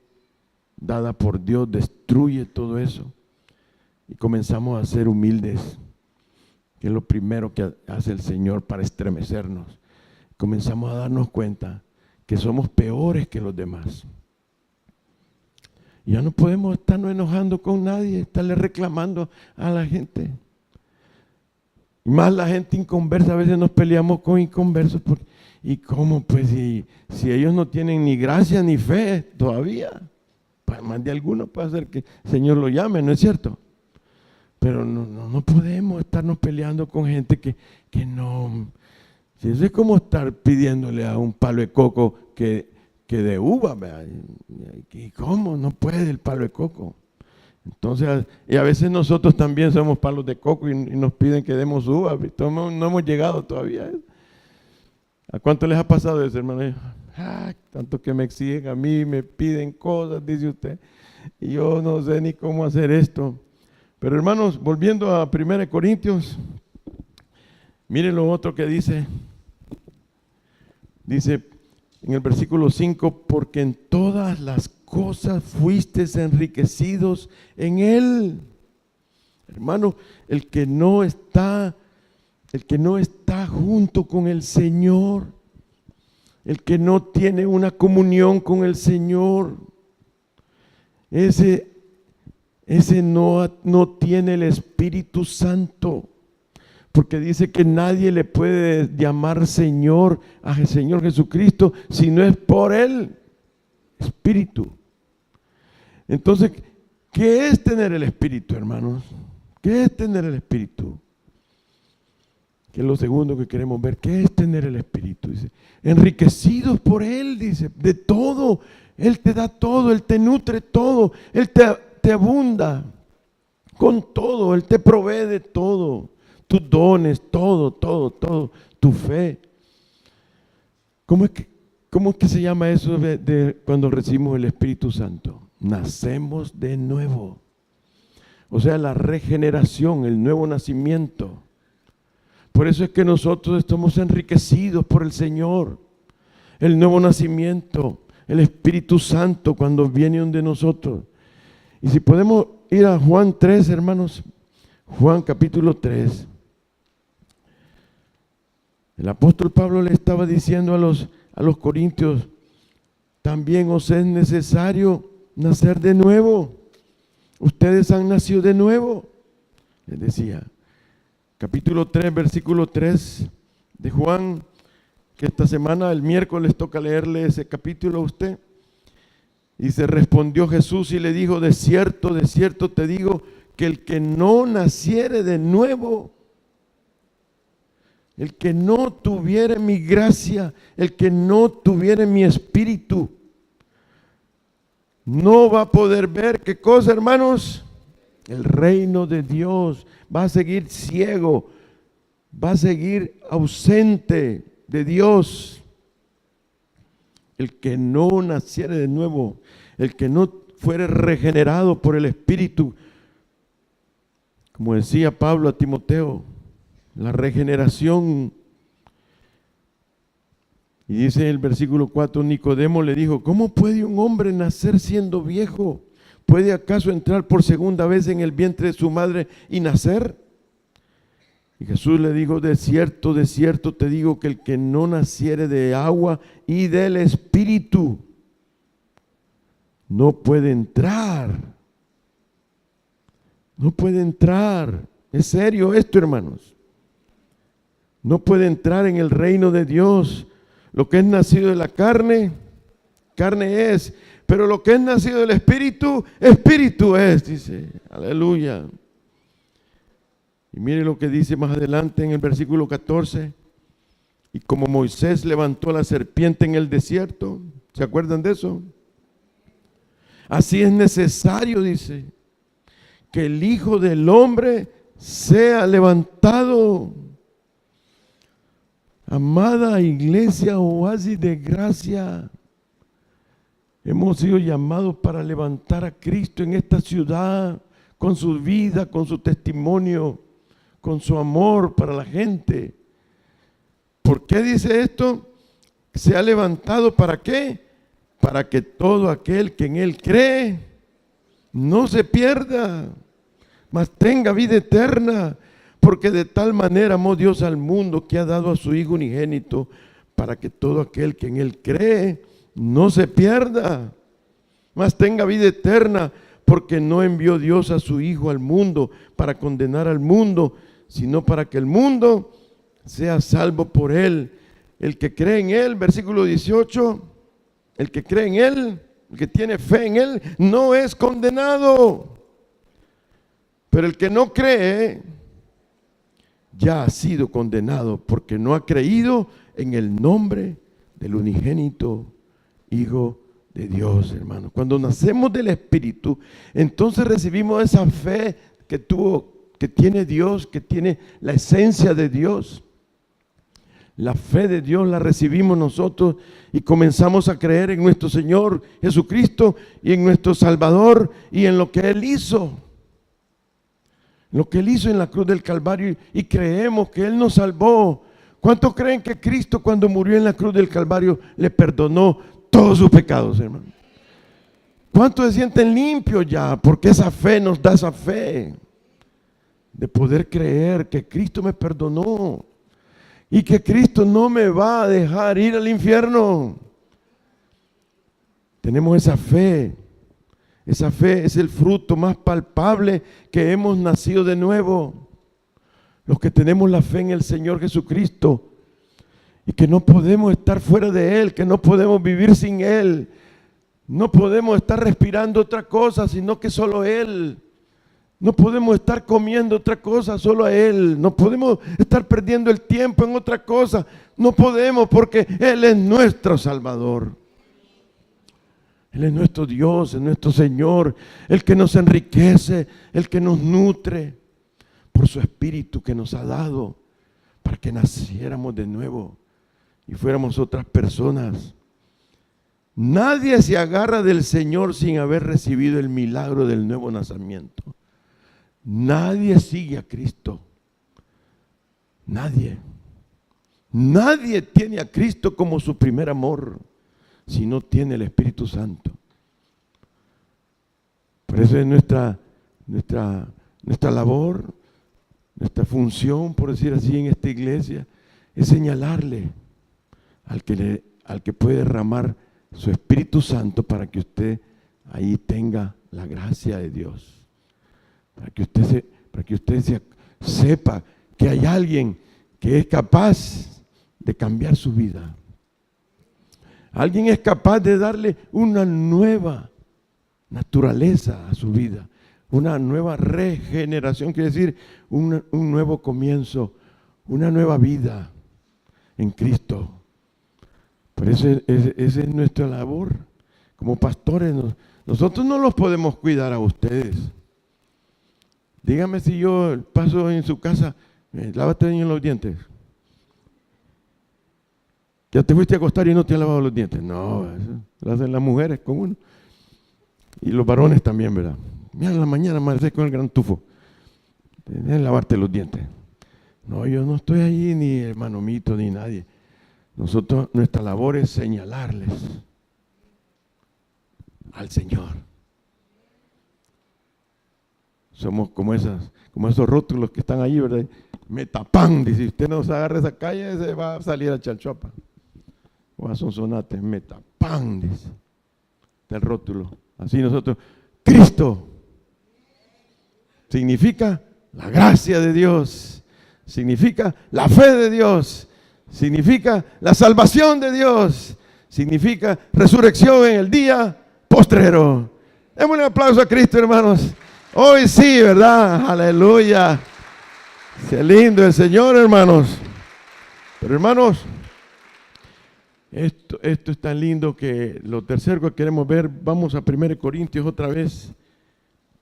dada por Dios destruye todo eso. Y comenzamos a ser humildes, que es lo primero que hace el Señor para estremecernos. Comenzamos a darnos cuenta que somos peores que los demás. Ya no podemos estarnos enojando con nadie, estarle reclamando a la gente. Y más la gente inconversa, a veces nos peleamos con inconversos. ¿Y cómo? Pues si ellos no tienen ni gracia ni fe todavía, pues más de alguno puede ser que el Señor lo llame, ¿no es cierto? Pero no podemos estarnos peleando con gente que no. Si eso es como estar pidiéndole a un palo de coco que de uva, ¿verdad? ¿Y cómo? No puede el palo de coco. Entonces, y a veces nosotros también somos palos de coco y nos piden que demos uva. No hemos llegado todavía. ¿A cuánto les ha pasado eso, hermano? Tanto que me exigen a mí, me piden cosas, dice usted, y yo no sé ni cómo hacer esto. Pero hermanos, volviendo a 1 Corintios, miren lo otro que dice en el versículo 5, porque en todas las cosas fuisteis enriquecidos en Él. Hermano, el que no está junto con el Señor, el que no tiene una comunión con el Señor, ese no tiene el Espíritu Santo. Porque dice que nadie le puede llamar Señor a Señor Jesucristo si no es por el Espíritu. Entonces, ¿qué es tener el Espíritu, hermanos? ¿Qué es tener el Espíritu? Que es lo segundo que queremos ver. ¿Qué es tener el Espíritu? Dice, enriquecidos por Él, dice, de todo. Él te da todo, Él te nutre todo, Él te abunda con todo, Él te provee de todo. Tus dones, todo, tu fe. ¿Cómo es que se llama eso de cuando recibimos el Espíritu Santo? Nacemos de nuevo. O sea, la regeneración, el nuevo nacimiento. Por eso es que nosotros estamos enriquecidos por el Señor. El nuevo nacimiento, el Espíritu Santo cuando viene de nosotros. Y si podemos ir a Juan 3, hermanos, Juan capítulo 3. El apóstol Pablo le estaba diciendo a los corintios, también os es necesario nacer de nuevo. Ustedes han nacido de nuevo, les decía. Capítulo 3, versículo 3 de Juan, que esta semana, el miércoles, toca leerle ese capítulo a usted. Y se respondió Jesús y le dijo, de cierto te digo, que el que no naciere de nuevo, el que no tuviere mi gracia, el que no tuviere mi espíritu, no va a poder ver, ¿qué cosa, hermanos? El reino de Dios. Va a seguir ciego, va a seguir ausente de Dios. El que no naciere de nuevo, el que no fuere regenerado por el Espíritu, como decía Pablo a Timoteo, la regeneración. Y dice en el versículo 4, Nicodemo le dijo, ¿cómo puede un hombre nacer siendo viejo? ¿Puede acaso entrar por segunda vez en el vientre de su madre y nacer? Y Jesús le dijo, de cierto te digo que el que no naciere de agua y del Espíritu no puede entrar. No puede entrar. Es serio esto, hermanos. No puede entrar en el reino de Dios. Lo que es nacido de la carne, carne es. Pero lo que es nacido del Espíritu, Espíritu es, dice. Aleluya. Y mire lo que dice más adelante en el versículo 14. Y como Moisés levantó la serpiente en el desierto, ¿se acuerdan de eso? Así es necesario, dice, que el Hijo del Hombre sea levantado. Amada iglesia, oasis de gracia, hemos sido llamados para levantar a Cristo en esta ciudad, con su vida, con su testimonio, con su amor para la gente. ¿Por qué dice esto? Se ha levantado, ¿para qué? Para que todo aquel que en Él cree no se pierda, mas tenga vida eterna. Porque de tal manera amó Dios al mundo que ha dado a su Hijo unigénito, para que todo aquel que en Él cree no se pierda, mas tenga vida eterna. Porque no envió Dios a su Hijo al mundo para condenar al mundo, sino para que el mundo sea salvo por Él. El que cree en Él, versículo 18, el que cree en Él, el que tiene fe en Él, no es condenado. Pero el que no cree ya ha sido condenado, porque no ha creído en el nombre del unigénito Hijo de Dios, hermano. Cuando nacemos del Espíritu, entonces recibimos esa fe que tiene Dios, que tiene la esencia de Dios. La fe de Dios la recibimos nosotros y comenzamos a creer en nuestro Señor Jesucristo y en nuestro Salvador y en lo que Él hizo. Lo que Él hizo en la cruz del Calvario, y creemos que Él nos salvó. ¿Cuántos creen que Cristo, cuando murió en la cruz del Calvario, le perdonó todos sus pecados, hermano? ¿Cuántos se sienten limpios ya? Porque esa fe nos da esa fe de poder creer que Cristo me perdonó y que Cristo no me va a dejar ir al infierno. Tenemos esa fe. Esa fe es el fruto más palpable que hemos nacido de nuevo. los que tenemos la fe en el Señor Jesucristo, y que no podemos estar fuera de Él, que no podemos vivir sin Él, no podemos estar respirando otra cosa, sino que solo Él. No podemos estar comiendo otra cosa, solo a Él. No podemos estar perdiendo el tiempo en otra cosa. No podemos, porque Él es nuestro Salvador. Él es nuestro Dios, es nuestro Señor, el que nos enriquece, el que nos nutre por su Espíritu que nos ha dado para que naciéramos de nuevo y fuéramos otras personas. Nadie se agarra del Señor sin haber recibido el milagro del nuevo nacimiento. Nadie sigue a Cristo. Nadie. Nadie tiene a Cristo como su primer amor si no tiene el Espíritu Santo. Por eso es nuestra labor, nuestra función, por decir así, en esta iglesia, es señalarle al que puede derramar su Espíritu Santo para que usted ahí tenga la gracia de Dios. Para que usted sepa que hay alguien que es capaz de cambiar su vida. Alguien es capaz de darle una nueva naturaleza a su vida, una nueva regeneración, quiere decir un nuevo comienzo, una nueva vida en Cristo. Por eso esa es nuestra labor. Como pastores, nosotros no los podemos cuidar a ustedes. Dígame si yo paso en su casa, lávate bien los dientes. Ya te fuiste a acostar y no te has lavado los dientes. No, eso lo hacen las mujeres con uno. Y los varones también, ¿verdad? Mira, en la mañana amaneces con el gran tufo. Deben lavarte los dientes. No, yo no estoy ahí, ni hermano Mito, ni nadie. Nosotros, nuestra labor es señalarles al Señor. Somos como esos rótulos que están ahí, ¿verdad? Metapán, dice, si usted no se agarra esa calle, se va a salir a Chalchuapa. O a Sonsonate, Metapán, dice. Está el rótulo. Así nosotros, Cristo significa la gracia de Dios, significa la fe de Dios, significa la salvación de Dios, significa resurrección en el día postrero. Démosle un aplauso a Cristo, hermanos. Hoy sí, ¿verdad? Aleluya. Qué lindo el Señor, hermanos. Pero hermanos, esto es tan lindo que lo tercero que queremos ver, vamos a 1 Corintios otra vez.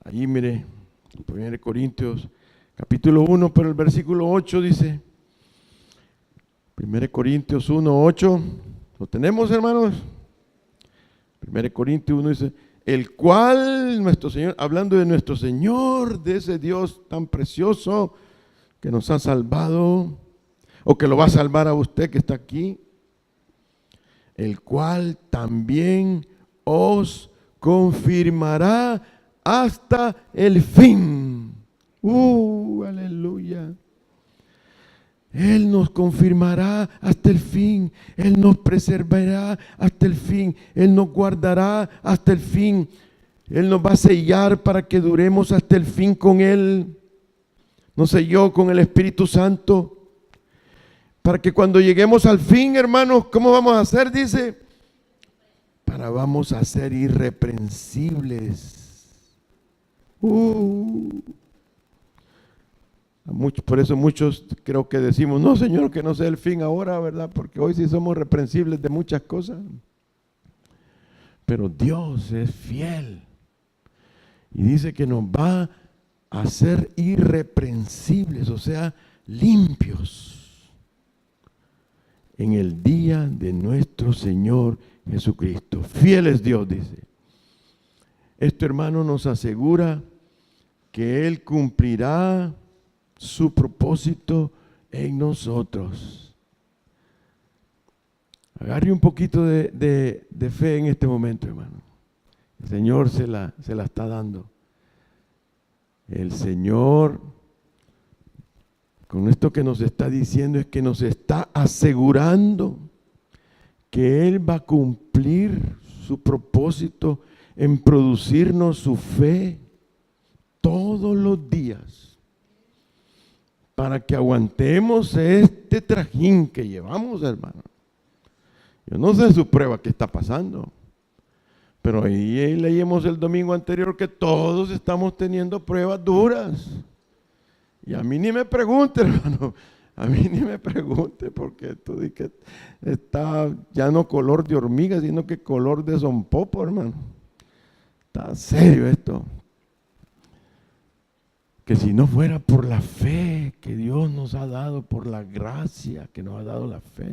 Allí mire, 1 Corintios capítulo 1, pero el versículo 8 dice, 1 Corintios 1, 8, ¿lo tenemos, hermanos? 1 Corintios 1 dice, el cual nuestro Señor, hablando de nuestro Señor, de ese Dios tan precioso que nos ha salvado, o que lo va a salvar a usted que está aquí, el cual también os confirmará hasta el fin. Aleluya. Él nos confirmará hasta el fin. Él nos preservará hasta el fin. Él nos guardará hasta el fin. Él nos va a sellar para que duremos hasta el fin con Él. Nos selló con el Espíritu Santo. Para que cuando lleguemos al fin, hermanos, ¿cómo vamos a hacer? Dice, vamos a ser irreprensibles. Por eso muchos creo que decimos, no, Señor, que no sea el fin ahora, ¿verdad? Porque hoy sí somos reprensibles de muchas cosas. Pero Dios es fiel. Y dice que nos va a hacer irreprensibles, o sea, limpios, en el día de nuestro Señor Jesucristo. Fiel es Dios, dice. Esto, hermano, nos asegura que Él cumplirá su propósito en nosotros. Agarre un poquito de fe en este momento, hermano. El Señor se la está dando. El Señor, con esto que nos está diciendo, es que nos está asegurando que Él va a cumplir su propósito en producirnos su fe todos los días. para que aguantemos este trajín que llevamos, hermano. Yo no sé su prueba qué está pasando, pero ahí leímos el domingo anterior que todos estamos teniendo pruebas duras. Y a mí ni me pregunte, hermano, a mí ni me pregunte, porque esto de que está ya no color de hormiga, sino que color de sonpopo, hermano. Está serio esto. Que si no fuera por la fe que Dios nos ha dado, por la gracia que nos ha dado la fe.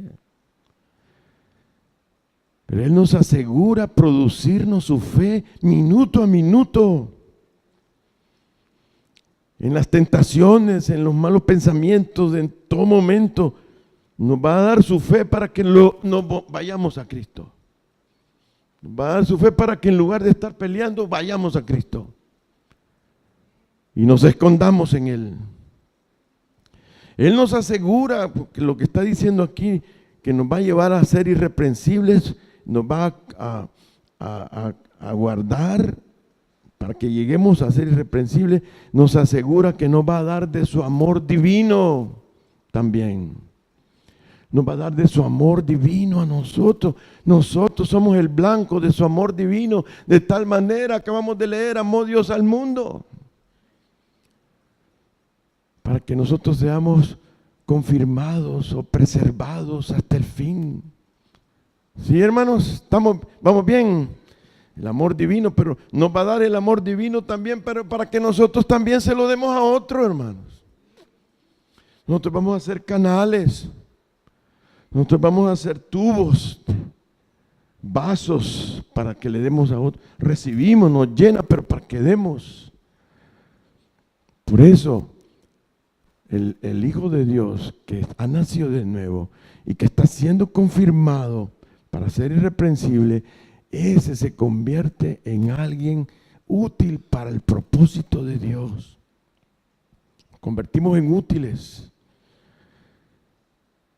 Pero Él nos asegura producirnos su fe minuto a minuto. En las tentaciones, en los malos pensamientos, en todo momento, nos va a dar su fe para que nos vayamos a Cristo. Nos va a dar su fe para que en lugar de estar peleando, vayamos a Cristo. Y nos escondamos en Él. Él nos asegura, porque lo que está diciendo aquí, que nos va a llevar a ser irreprensibles, nos va a guardar para que lleguemos a ser irreprensibles, nos asegura que nos va a dar de su amor divino también. Nos va a dar de su amor divino a nosotros. Nosotros somos el blanco de su amor divino. De tal manera, acabamos de leer, amó Dios al mundo. Para que nosotros seamos confirmados o preservados hasta el fin. Sí, hermanos, vamos bien. El amor divino, pero nos va a dar el amor divino también, pero para que nosotros también se lo demos a otro, hermanos. Nosotros vamos a hacer canales. Nosotros vamos a hacer tubos, vasos para que le demos a otro. Recibimos, nos llena, pero para que demos. Por eso, el Hijo de Dios que ha nacido de nuevo y que está siendo confirmado para ser irreprensible, ese se convierte en alguien útil para el propósito de Dios. Convertimos en útiles.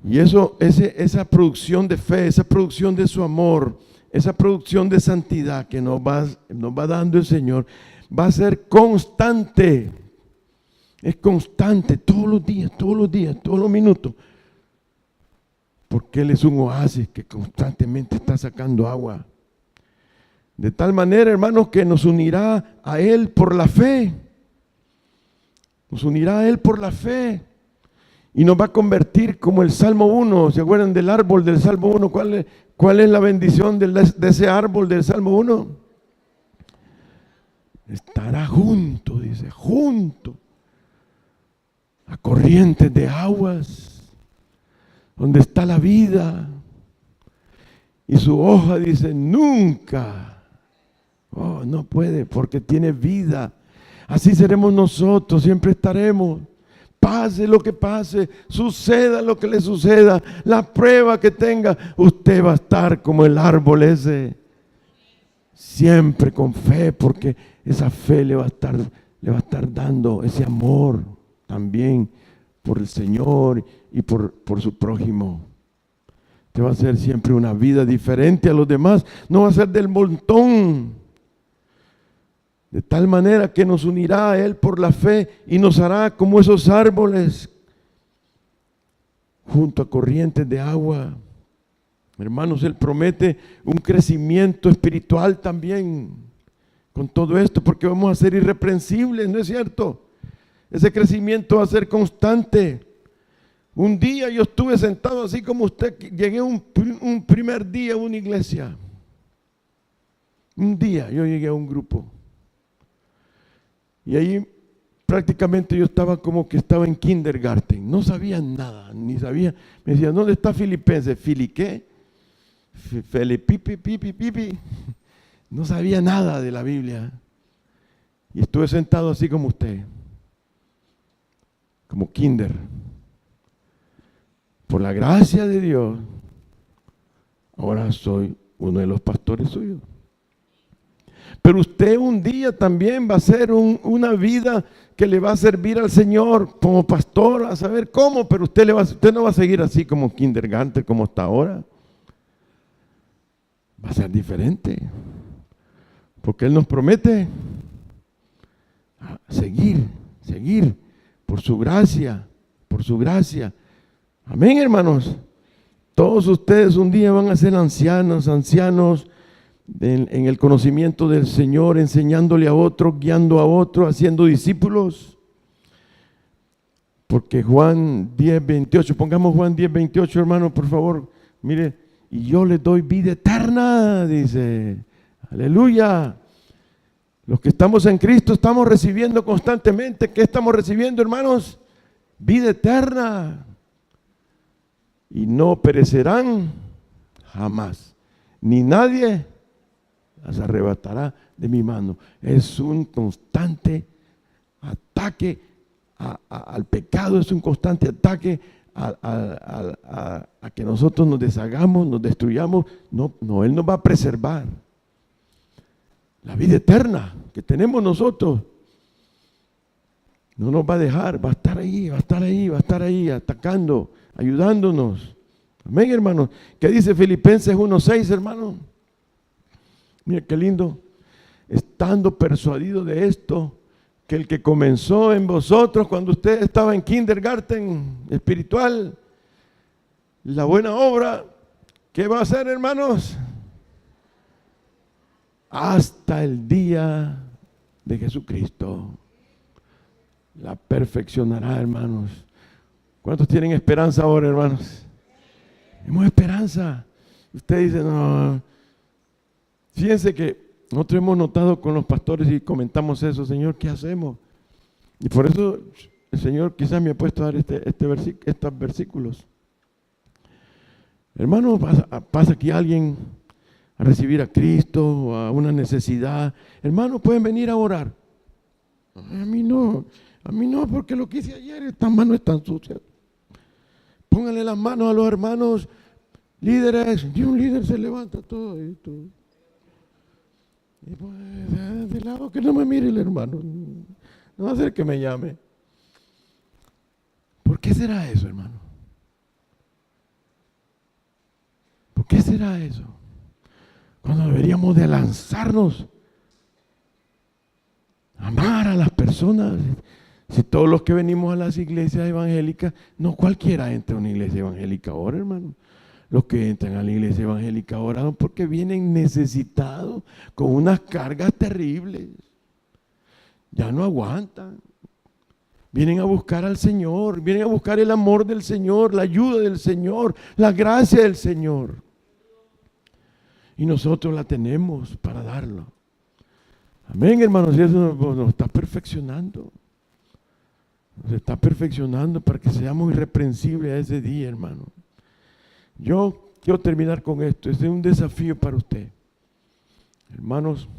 Y esa producción de fe, esa producción de su amor, esa producción de santidad que nos va dando el Señor, va a ser constante. Es constante todos los días, todos los minutos. Porque Él es un oasis que constantemente está sacando agua. De tal manera, hermanos, que nos unirá a Él por la fe. Nos unirá a Él por la fe. Y nos va a convertir como el Salmo 1. ¿Se acuerdan del árbol del Salmo 1? ¿Cuál es la bendición de ese árbol del Salmo 1? Estará junto, dice, junto a corrientes de aguas, donde está la vida. Y su hoja dice, nunca. Oh, no puede, porque tiene vida. Así seremos nosotros, siempre estaremos. Pase lo que pase, suceda lo que le suceda, la prueba que tenga, usted va a estar como el árbol ese, siempre con fe, porque esa fe le va a estar dando ese amor también por el Señor y por su prójimo. Te va a hacer siempre una vida diferente a los demás, no va a ser del montón. De tal manera que nos unirá a Él por la fe y nos hará como esos árboles junto a corrientes de agua. Hermanos, Él promete un crecimiento espiritual también con todo esto, porque vamos a ser irreprensibles, ¿no es cierto? Ese crecimiento va a ser constante. Un día yo estuve sentado así como usted, llegué un primer día a una iglesia. Un día yo llegué a un grupo. Y ahí prácticamente yo estaba como que estaba en kindergarten, no sabía nada, ni sabía, me decían, ¿dónde está Filipenses? ¿Fili qué? Pipi. No sabía nada de la Biblia. Y estuve sentado así como usted, como kinder. Por la gracia de Dios, ahora soy uno de los pastores suyos. Pero usted un día también va a hacer una vida que le va a servir al Señor como pastor, a saber cómo, pero usted no va a seguir así como kindergarten, como hasta ahora. Va a ser diferente. Porque Él nos promete seguir por su gracia, por su gracia. Amén, hermanos. Todos ustedes un día van a ser ancianos en el conocimiento del Señor, enseñándole a otros, guiando a otros, haciendo discípulos. Porque Juan 10:28, pongamos Juan 10:28, hermano, por favor. Mire, y yo les doy vida eterna, dice. Aleluya. Los que estamos en Cristo estamos recibiendo constantemente. ¿Qué estamos recibiendo, hermanos? Vida eterna. Y no perecerán jamás. Ni nadie las arrebatará de mi mano. Es un constante ataque al pecado, es un constante ataque a que nosotros nos deshagamos, nos destruyamos. No, Él nos va a preservar. La vida eterna que tenemos nosotros no nos va a dejar, va a estar ahí, atacando, ayudándonos. Amén, hermanos. ¿Qué dice Filipenses 1:6, hermano? Mira qué lindo. Estando persuadido de esto, que el que comenzó en vosotros cuando usted estaba en kindergarten espiritual, la buena obra, ¿qué va a hacer, hermanos? Hasta el día de Jesucristo. La perfeccionará, hermanos. ¿Cuántos tienen esperanza ahora, hermanos? Tenemos esperanza. Usted dice, no. Fíjense que nosotros hemos notado con los pastores y comentamos eso, Señor, ¿qué hacemos? Y por eso el Señor quizás me ha puesto a dar estos versículos. Hermano, pasa aquí alguien a recibir a Cristo o a una necesidad. Hermano, pueden venir a orar. A mí no, porque lo que hice ayer, estas manos están sucias. Pónganle las manos a los hermanos líderes. Y un líder se levanta todo esto. Y pues, de lado que no me mire el hermano. No va a ser que me llame. ¿Por qué será eso, hermano? ¿Por qué será eso? Cuando deberíamos de lanzarnos a amar a las personas. Si todos los que venimos a las iglesias evangélicas, no cualquiera entra a una iglesia evangélica ahora, hermano. Los que entran a la iglesia evangélica ahora porque vienen necesitados con unas cargas terribles. Ya no aguantan. Vienen a buscar al Señor, vienen a buscar el amor del Señor, la ayuda del Señor, la gracia del Señor. Y nosotros la tenemos para darlo. Amén, hermanos, y eso nos está perfeccionando. Nos está perfeccionando para que seamos irreprensibles a ese día, hermano. Yo quiero terminar con esto. Este es un desafío para usted. Hermanos,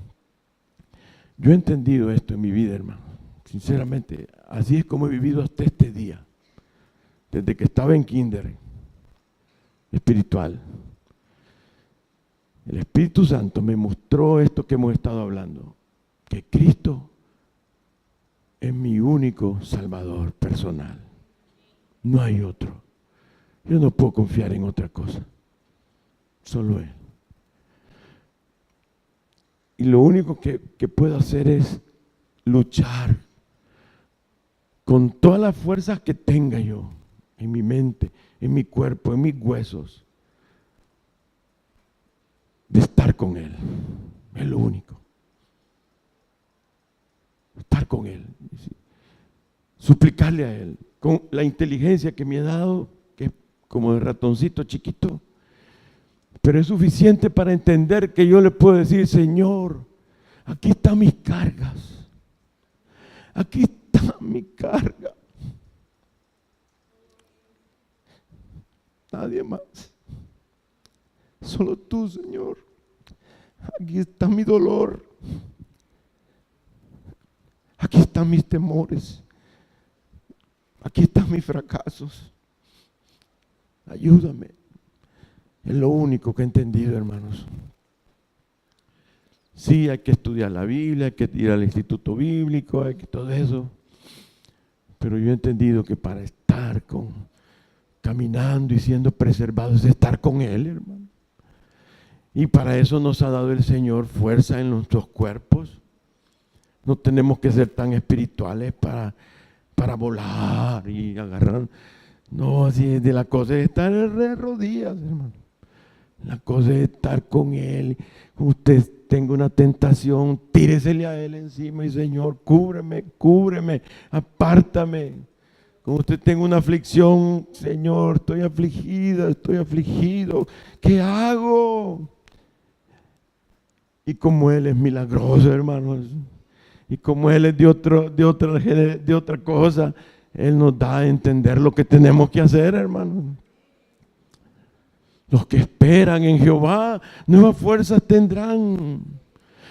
yo he entendido esto en mi vida, hermano. Sinceramente, así es como he vivido hasta este día. Desde que estaba en kinder espiritual. El Espíritu Santo me mostró esto que hemos estado hablando. Que Cristo es mi único Salvador personal. No hay otro. Yo no puedo confiar en otra cosa. Solo Él. Y lo único que puedo hacer es luchar con todas las fuerzas que tenga yo, en mi mente, en mi cuerpo, en mis huesos, de estar con Él. Es lo único. Estar con Él. Suplicarle a Él, con la inteligencia que me ha dado, que es como de ratoncito chiquito, pero es suficiente para entender que yo le puedo decir, Señor, aquí están mis cargas, aquí está mi carga, nadie más, solo tú, Señor, aquí está mi dolor, aquí están mis temores, aquí están mis fracasos, ayúdame. Es lo único que he entendido, hermanos. Sí, hay que estudiar la Biblia, hay que ir al instituto bíblico, hay que todo eso. Pero yo he entendido que para estar caminando y siendo preservados es estar con Él, hermano. Y para eso nos ha dado el Señor fuerza en nuestros cuerpos. No tenemos que ser tan espirituales para volar y agarrar. No, si de la cosa es estar de rodillas, hermano. La cosa es estar con Él. Usted tenga una tentación, tíresele a Él encima y Señor, cúbreme, cúbreme, apártame. Cuando usted tenga una aflicción, Señor, estoy afligida, estoy afligido, ¿qué hago? Y como Él es milagroso, hermanos, y como Él es de otra cosa, Él nos da a entender lo que tenemos que hacer, hermanos. Los que esperan en Jehová, nuevas fuerzas tendrán.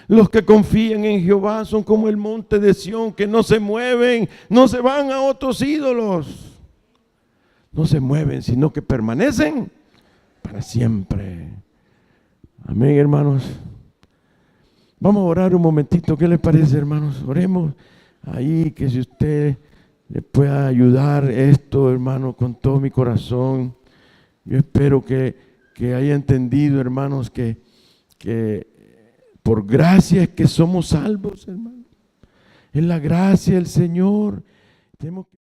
Los que confían en Jehová son como el monte de Sión, que no se mueven, no se van a otros ídolos. No se mueven, sino que permanecen para siempre. Amén, hermanos. Vamos a orar un momentito. ¿Qué les parece, hermanos? Oremos ahí, que si usted le pueda ayudar esto, hermano, con todo mi corazón. Yo espero que haya entendido, hermanos, que por gracia es que somos salvos, hermanos. Es la gracia del Señor. Tenemos que